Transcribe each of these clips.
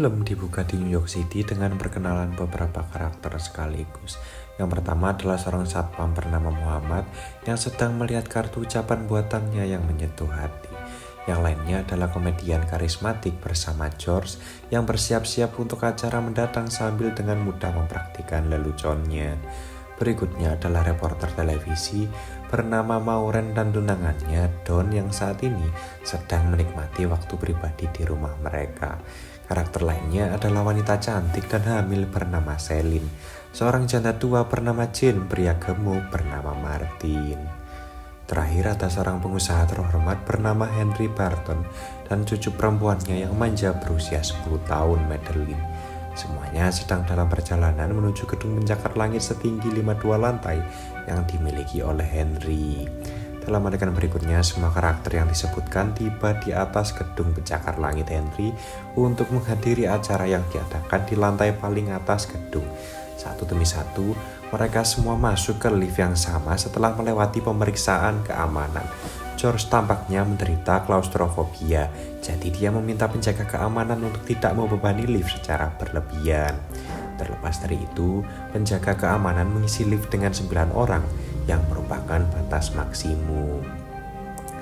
Film dibuka di New York City dengan perkenalan beberapa karakter sekaligus. Yang pertama adalah seorang satpam bernama Muhammad yang sedang melihat kartu ucapan buatannya yang menyentuh hati. Yang lainnya adalah komedian karismatik bersama George yang bersiap-siap untuk acara mendatang sambil dengan mudah mempraktikkan leluconnya. Berikutnya adalah reporter televisi bernama Maureen dan tunangannya Don yang saat ini sedang menikmati waktu pribadi di rumah mereka. Karakter lainnya adalah wanita cantik dan hamil bernama Celine, seorang janda tua bernama Jane, pria gemuk bernama Martin. Terakhir ada seorang pengusaha terhormat bernama Henry Barton dan cucu perempuannya yang manja berusia 10 tahun, Madeline. Semuanya sedang dalam perjalanan menuju gedung pencakar langit setinggi 52 lantai yang dimiliki oleh Henry. Dalam adegan berikutnya, semua karakter yang disebutkan tiba di atas gedung pencakar langit Henry untuk menghadiri acara yang diadakan di lantai paling atas gedung. Satu demi satu, mereka semua masuk ke lift yang sama setelah melewati pemeriksaan keamanan. George tampaknya menderita klaustrofobia, jadi dia meminta penjaga keamanan untuk tidak membebani lift secara berlebihan. Terlepas dari itu, penjaga keamanan mengisi lift dengan 9 orang yang merupakan batas maksimum.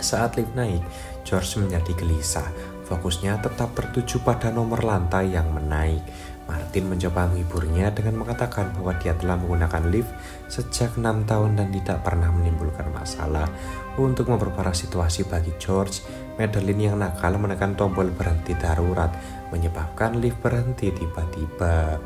Saat lift naik, George menjadi gelisah. Fokusnya tetap tertuju pada nomor lantai yang menaik. Martin mencoba menghiburnya dengan mengatakan bahwa dia telah menggunakan lift sejak 6 tahun dan tidak pernah menimbulkan masalah. Untuk memperparah situasi bagi George, Madeline yang nakal menekan tombol berhenti darurat, menyebabkan lift berhenti tiba-tiba.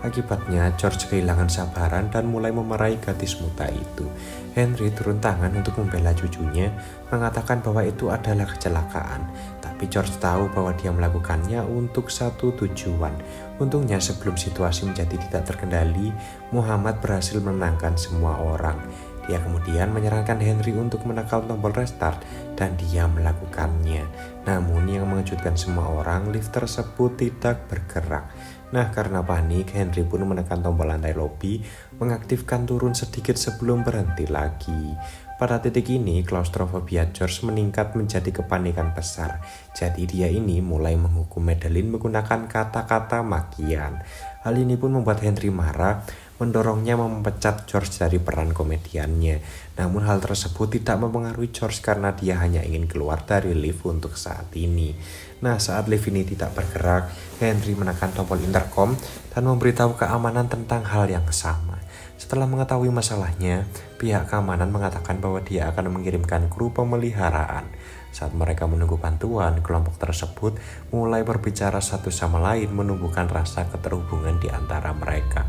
Akibatnya, George kehilangan sabaran dan mulai memarahi gadis muda itu. Henry turun tangan untuk membela cucunya, mengatakan bahwa itu adalah kecelakaan. Tapi George tahu bahwa dia melakukannya untuk satu tujuan. Untungnya sebelum situasi menjadi tidak terkendali, Muhammad berhasil menenangkan semua orang. Dia kemudian menyarankan Henry untuk menekan tombol restart dan dia melakukannya. Namun yang mengejutkan semua orang, lift tersebut tidak bergerak. Nah, karena panik, Henry pun menekan tombol lantai lobi, mengaktifkan turun sedikit sebelum berhenti lagi. Pada titik ini, klaustrofobia George meningkat menjadi kepanikan besar. Jadi dia ini mulai menghukum Madeline menggunakan kata-kata makian. Hal ini pun membuat Henry marah, mendorongnya memecat George dari peran komediannya. Namun hal tersebut tidak mempengaruhi George karena dia hanya ingin keluar dari lift untuk saat ini. Nah, saat lift ini tidak bergerak, Henry menekan tombol intercom dan memberitahu keamanan tentang hal yang sama. Setelah mengetahui masalahnya, pihak keamanan mengatakan bahwa dia akan mengirimkan kru pemeliharaan. Saat mereka menunggu bantuan, kelompok tersebut mulai berbicara satu sama lain, menumbuhkan rasa keterhubungan di antara mereka.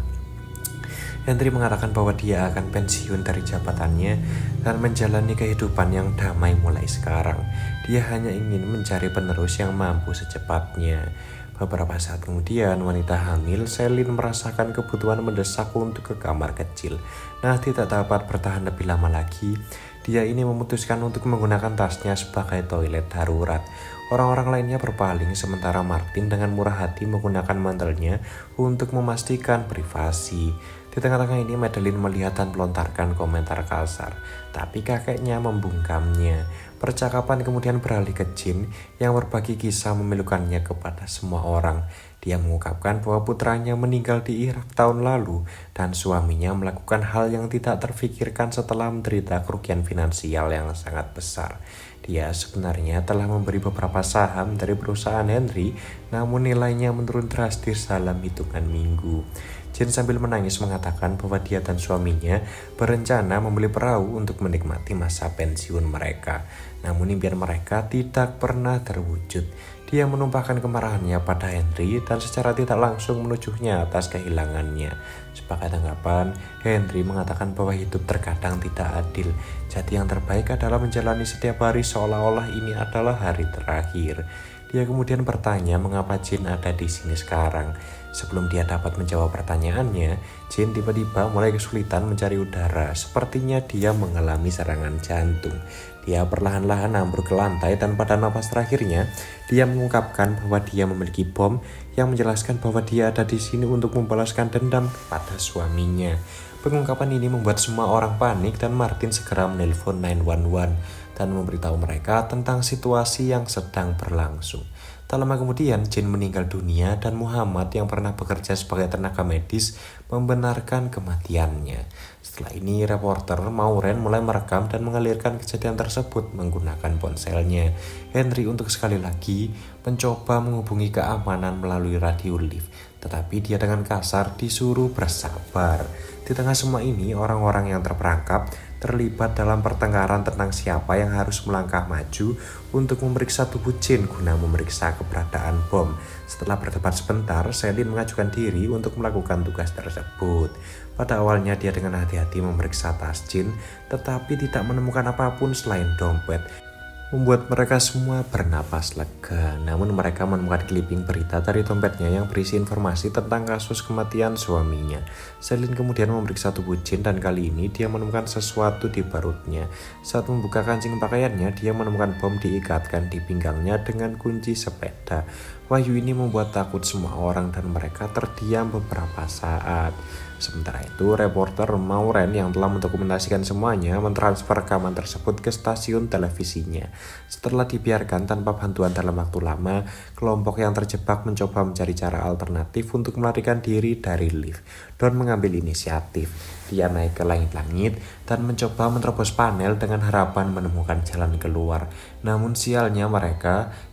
Henry mengatakan bahwa dia akan pensiun dari jabatannya dan menjalani kehidupan yang damai mulai sekarang. Dia hanya ingin mencari penerus yang mampu secepatnya. Beberapa saat kemudian, wanita hamil Celine merasakan kebutuhan mendesak untuk ke kamar kecil. Nah, tidak dapat bertahan lebih lama lagi. Dia ini memutuskan untuk menggunakan tasnya sebagai toilet darurat. Orang-orang lainnya berpaling, sementara Martin dengan murah hati menggunakan mantelnya untuk memastikan privasi. Di tengah-tengah ini, Madeline melihat dan melontarkan komentar kasar, tapi kakeknya membungkamnya. Percakapan kemudian beralih ke Jane yang berbagi kisah memilukannya kepada semua orang. Dia mengungkapkan bahwa putranya meninggal di Irak tahun lalu dan suaminya melakukan hal yang tidak terfikirkan setelah menderita kerugian finansial yang sangat besar. Dia sebenarnya telah memberi beberapa saham dari perusahaan Henry, namun nilainya menurun drastis dalam hitungan minggu. Jane sambil menangis mengatakan bahwa dia dan suaminya berencana membeli perahu untuk menikmati masa pensiun mereka. Namun impian mereka tidak pernah terwujud. Dia menumpahkan kemarahannya pada Henry dan secara tidak langsung menujuhnya atas kehilangannya. Sebagai tanggapan, Henry mengatakan bahwa hidup terkadang tidak adil. Jadi yang terbaik adalah menjalani setiap hari seolah-olah ini adalah hari terakhir. Dia kemudian bertanya mengapa Jane ada di sini sekarang. Sebelum dia dapat menjawab pertanyaannya, Jane tiba-tiba mulai kesulitan mencari udara. Sepertinya dia mengalami serangan jantung. Dia perlahan-lahan ambruk ke lantai dan pada napas terakhirnya, dia mengungkapkan bahwa dia memiliki bom yang menjelaskan bahwa dia ada di sini untuk membalaskan dendam kepada suaminya. Pengungkapan ini membuat semua orang panik dan Martin segera menelpon 911 dan memberitahu mereka tentang situasi yang sedang berlangsung. Tak lama kemudian, Jin meninggal dunia dan Muhammad yang pernah bekerja sebagai tenaga medis membenarkan kematiannya. Setelah ini, reporter Maureen mulai merekam dan mengalirkan kejadian tersebut menggunakan ponselnya. Henry untuk sekali lagi mencoba menghubungi keamanan melalui radio lift, tetapi dia dengan kasar disuruh bersabar. Di tengah semua ini, orang-orang yang terperangkap terlibat dalam pertengkaran tentang siapa yang harus melangkah maju untuk memeriksa tubuh Jin guna memeriksa keberadaan bom. Setelah berdebat sebentar, Selin mengajukan diri untuk melakukan tugas tersebut. Pada awalnya dia dengan hati-hati memeriksa tas Jin, tetapi tidak menemukan apapun selain dompet, membuat mereka semua bernapas lega. Namun mereka menemukan clipping berita dari dompetnya yang berisi informasi tentang kasus kematian suaminya. Selin kemudian memeriksa tubuh Jin dan kali ini dia menemukan sesuatu di perutnya. Saat membuka kancing pakaiannya, dia menemukan bom diikatkan di pinggangnya dengan kunci sepeda. Wahyu ini membuat takut semua orang dan mereka terdiam beberapa saat. Sementara itu, reporter Maureen yang telah mendokumentasikan semuanya mentransfer rekaman tersebut ke stasiun televisinya. Setelah dibiarkan tanpa bantuan dalam waktu lama, kelompok yang terjebak mencoba mencari cara alternatif untuk melarikan diri dari lift. Don mengambil inisiatif. Dia naik ke langit-langit dan mencoba menerobos panel dengan harapan menemukan jalan keluar. Namun sialnya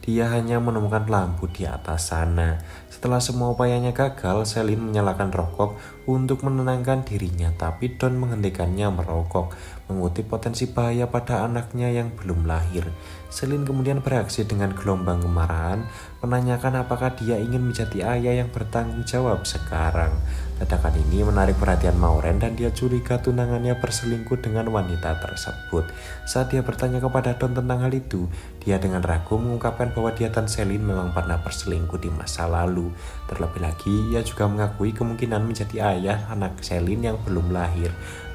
dia hanya menemukan lampu di atas sana. Setelah semua upayanya gagal, Selin menyalakan rokok untuk menenangkan dirinya, tapi Don menghentikannya merokok, mengutip potensi bahaya pada anaknya yang belum lahir. Selin kemudian bereaksi dengan gelombang kemarahan, menanyakan apakah dia ingin menjadi ayah yang bertanggung jawab sekarang. Ledakan ini menarik perhatian Maureen dan dia curiga tunangannya berselingkuh dengan wanita tersebut. Saat dia bertanya kepada Don tentang hal itu, dia dengan ragu mengungkapkan bahwa dia dan Selin memang pernah berselingkuh di masa lalu. Terlebih lagi, ia juga mengakui kemungkinan menjadi ayah anak Selin yang belum lahir.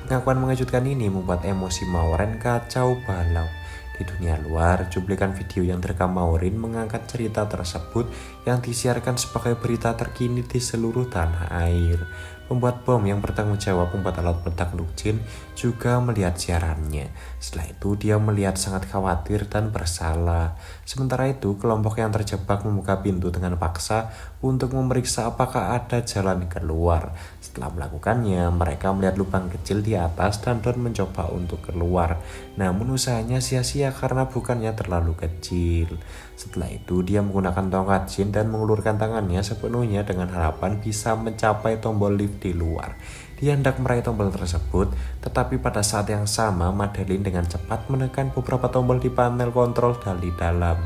Pengakuan mengejutkan ini membuat emosi Maureen kacau balau. Di dunia luar, cuplikan video yang direkam Maureen mengangkat cerita tersebut yang disiarkan sebagai berita terkini di seluruh tanah air. Pembuat bom yang bertanggung jawab membuat alat meledak Jin juga melihat siarannya. Setelah itu dia melihat sangat khawatir dan bersalah. Sementara itu kelompok yang terjebak membuka pintu dengan paksa untuk memeriksa apakah ada jalan keluar. Setelah melakukannya, mereka melihat lubang kecil di atas dan Don mencoba untuk keluar. Namun usahanya sia-sia karena bukannya terlalu kecil. Setelah itu dia menggunakan tongkat Jin dan mengulurkan tangannya sepenuhnya dengan harapan bisa mencapai tombol lift di luar. Dia hendak meraih tombol tersebut, tetapi pada saat yang sama Madeline dengan cepat menekan beberapa tombol di panel kontrol dari dalam.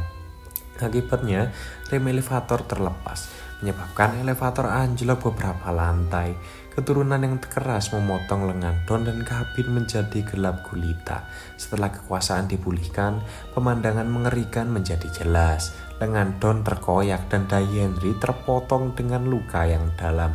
Akibatnya, rem elevator terlepas, menyebabkan elevator anjlok beberapa lantai. Keturunan yang keras memotong lengan Don dan kabin menjadi gelap gulita. Setelah kekuasaan dipulihkan, pemandangan mengerikan menjadi jelas. Lengan Don terkoyak dan dahi Henry terpotong dengan luka yang dalam.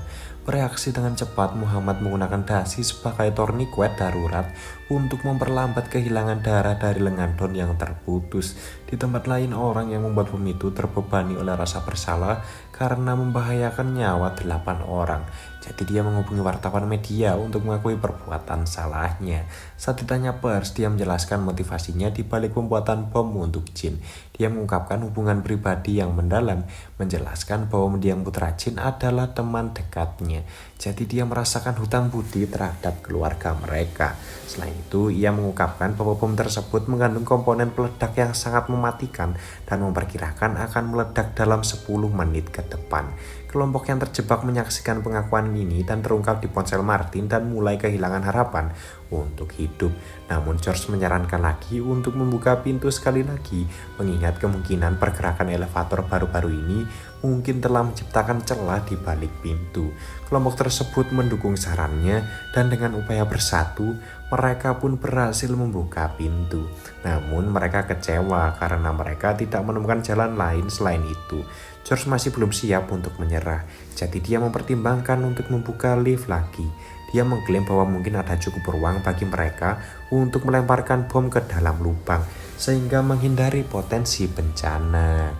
Bereaksi dengan cepat, Muhammad menggunakan dasi sebagai tourniquet darurat untuk memperlambat kehilangan darah dari lengan Don yang terputus. Di tempat lain, orang yang membuat bom itu terbebani oleh rasa bersalah karena membahayakan nyawa 8 orang. Jadi dia menghubungi wartawan media untuk mengakui perbuatan salahnya. Saat ditanya pers, dia menjelaskan motivasinya di balik pembuatan bom untuk Jin. Dia mengungkapkan hubungan pribadi yang mendalam, menjelaskan bahwa mendiang putra Jin adalah teman dekatnya. Jadi dia merasakan hutang budi terhadap keluarga mereka. Selain itu, ia mengungkapkan bahwa bom tersebut mengandung komponen peledak yang sangat mematikan dan memperkirakan akan meledak dalam 10 menit ke depan. Kelompok yang terjebak menyaksikan pengakuan ini dan terungkap di ponsel Martin dan mulai kehilangan harapan untuk hidup. Namun George menyarankan lagi untuk membuka pintu sekali lagi, mengingat kemungkinan pergerakan elevator baru-baru ini mungkin telah menciptakan celah di balik pintu. Kelompok tersebut mendukung sarannya dan dengan upaya bersatu, mereka pun berhasil membuka pintu. Namun mereka kecewa karena mereka tidak menemukan jalan lain selain itu. George masih belum siap untuk menyerah, jadi dia mempertimbangkan untuk membuka lift lagi. Dia mengklaim bahwa mungkin ada cukup ruang bagi mereka untuk melemparkan bom ke dalam lubang, sehingga menghindari potensi bencana.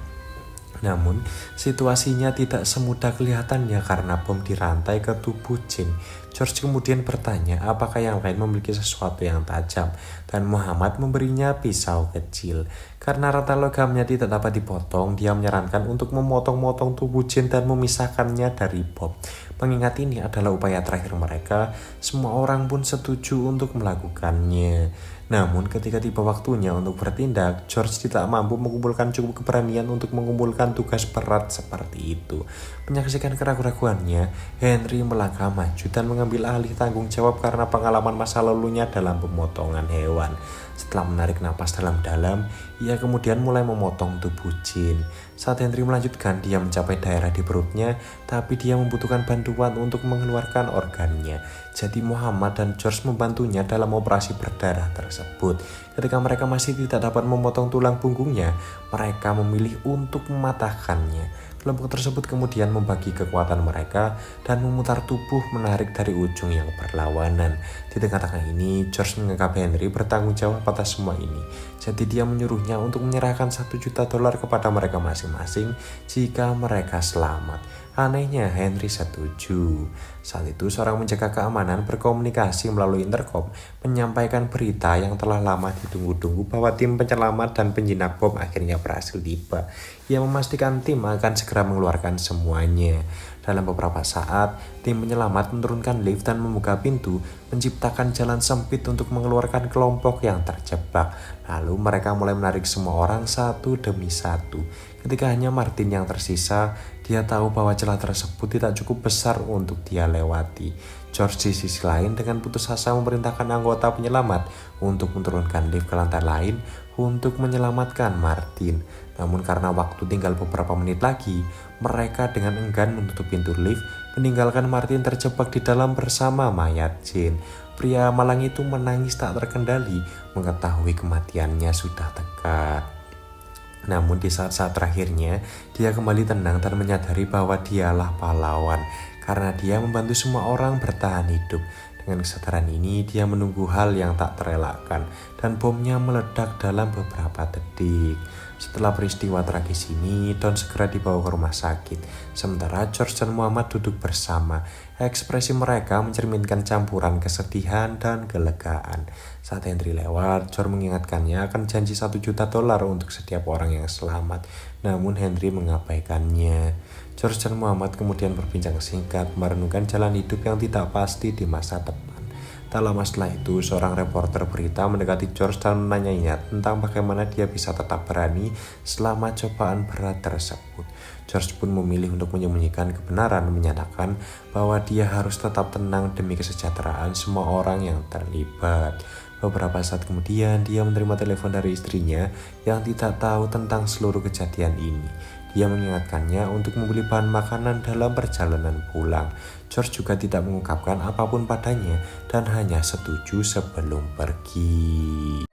Namun, situasinya tidak semudah kelihatannya karena bom dirantai ke tubuh Jin. George kemudian bertanya apakah yang lain memiliki sesuatu yang tajam, dan Muhammad memberinya pisau kecil. Karena rantai logamnya tidak dapat dipotong, dia menyarankan untuk memotong-motong tubuh Jin dan memisahkannya dari bom. Mengingat ini adalah upaya terakhir mereka, semua orang pun setuju untuk melakukannya. Namun ketika tiba waktunya untuk bertindak, George tidak mampu mengumpulkan cukup keberanian untuk mengumpulkan tugas berat seperti itu. Menyaksikan keraguan-raguannya, Henry melangkah maju dan mengambil alih tanggung jawab karena pengalaman masa lalunya dalam pemotongan hewan. Setelah menarik napas dalam-dalam, ia kemudian mulai memotong tubuh Jin. Saat Henry melanjutkan, dia mencapai daerah di perutnya, tapi dia membutuhkan bantuan untuk mengeluarkan organnya. Jadi Muhammad dan George membantunya dalam operasi berdarah tersebut. Ketika mereka masih tidak dapat memotong tulang punggungnya, mereka memilih untuk mematahkannya. Kelompok tersebut kemudian membagi kekuatan mereka dan memutar tubuh menarik dari ujung yang berlawanan. Di tengah-tengah ini, George menganggap Henry bertanggung jawab atas semua ini. Jadi dia menyuruhnya untuk menyerahkan $1 juta kepada mereka masing-masing jika mereka selamat. Anehnya Henry setuju. Saat itu seorang menjaga keamanan berkomunikasi melalui intercom menyampaikan berita yang telah lama ditunggu-tunggu bahwa tim penyelamat dan penjinak bom akhirnya berhasil tiba. Ia memastikan tim akan segera mengeluarkan semuanya. Dalam beberapa saat, tim penyelamat menurunkan lift dan membuka pintu, menciptakan jalan sempit untuk mengeluarkan kelompok yang terjebak. Lalu mereka mulai menarik semua orang satu demi satu. Ketika hanya Martin yang tersisa, dia tahu bahwa celah tersebut tidak cukup besar untuk dia lewati. George di sisi lain dengan putus asa memerintahkan anggota penyelamat untuk menurunkan lift ke lantai lain untuk menyelamatkan Martin. Namun karena waktu tinggal beberapa menit lagi, mereka dengan enggan menutup pintu lift, meninggalkan Martin terjebak di dalam bersama mayat Jin. Pria malang itu menangis tak terkendali, mengetahui kematiannya sudah dekat. Namun di saat-saat terakhirnya, dia kembali tenang dan menyadari bahwa dialah pahlawan, karena dia membantu semua orang bertahan hidup. Dengan kesadaran ini, dia menunggu hal yang tak terelakkan, dan bomnya meledak dalam beberapa detik. Setelah peristiwa tragis ini, Don segera dibawa ke rumah sakit. Sementara George dan Muhammad duduk bersama. Ekspresi mereka mencerminkan campuran kesedihan dan kelegaan. Saat Henry lewat, George mengingatkannya akan janji $1 juta untuk setiap orang yang selamat. Namun Henry mengabaikannya. George dan Muhammad kemudian berbincang singkat, merenungkan jalan hidup yang tidak pasti di masa depan. Tak lama setelah itu, seorang reporter berita mendekati George dan menanyanya tentang bagaimana dia bisa tetap berani selama cobaan berat tersebut. George pun memilih untuk menyembunyikan kebenaran, menyatakan bahwa dia harus tetap tenang demi kesejahteraan semua orang yang terlibat. Beberapa saat kemudian, dia menerima telepon dari istrinya yang tidak tahu tentang seluruh kejadian ini. Dia mengingatkannya untuk membeli bahan makanan dalam perjalanan pulang. George juga tidak mengungkapkan apapun padanya dan hanya setuju sebelum pergi.